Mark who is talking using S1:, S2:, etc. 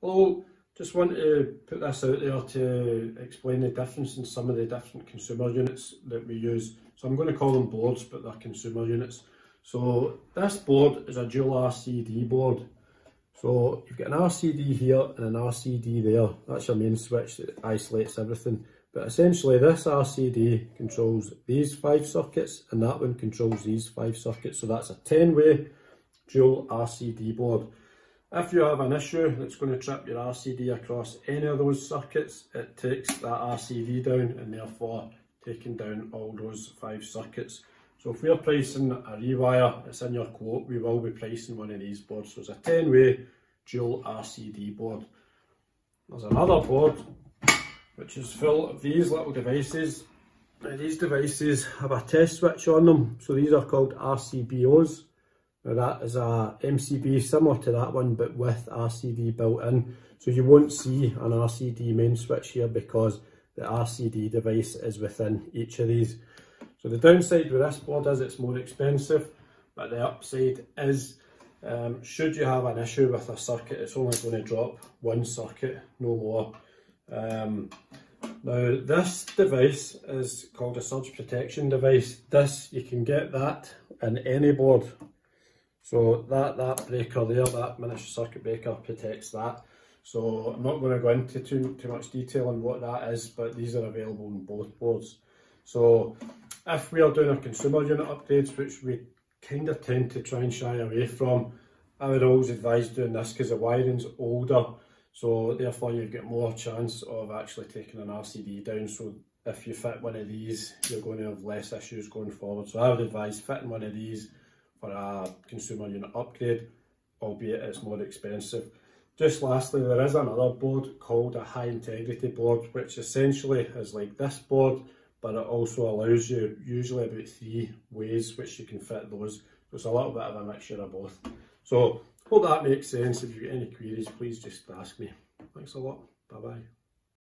S1: Hello, just want to put this out there to explain the difference in some of the different consumer units that we use. So I'm going to call them boards, but they're consumer units. So this board is a dual RCD board. So you've got an RCD here and an RCD there. That's your main switch that isolates everything. But essentially this RCD controls these 5 circuits and that one controls these 5 circuits. So that's a 10-way dual RCD board. If you have an issue that's going to trip your RCD across any of those circuits, it takes that RCD down and therefore taking down all those 5 circuits. So if we're pricing a rewire, it's in your quote, we will be pricing one of these boards. So it's a 10-way dual RCD board. There's another board which is full of these little devices. Now these devices have a test switch on them, so these are called RCBOs. Now that is a MCB similar to that one but with RCD built in. So you won't see an RCD main switch here because the RCD device is within each of these. So the downside with this board is it's more expensive, but the upside is should you have an issue with a circuit, it's only going to drop one circuit, no more. Now this device is called a surge protection device. This, you can get that in any board. So that breaker there, that miniature circuit breaker protects that. So I'm not going to go into too much detail on what that is, but these are available in both boards. So if we are doing a consumer unit upgrades, which we kind of tend to try and shy away from, I would always advise doing this because the wiring's older. So therefore you've got more chance of actually taking an RCD down. So if you fit one of these, you're going to have less issues going forward. So I would advise fitting one of these for a consumer unit upgrade, albeit it's more expensive. Just lastly, there is another board called a high integrity board, which essentially is like this board, but it also allows you usually about 3 ways which you can fit those. So it's a little bit of a mixture of both. So hope that makes sense. If you've got any queries, please just ask me. Thanks a lot. Bye bye.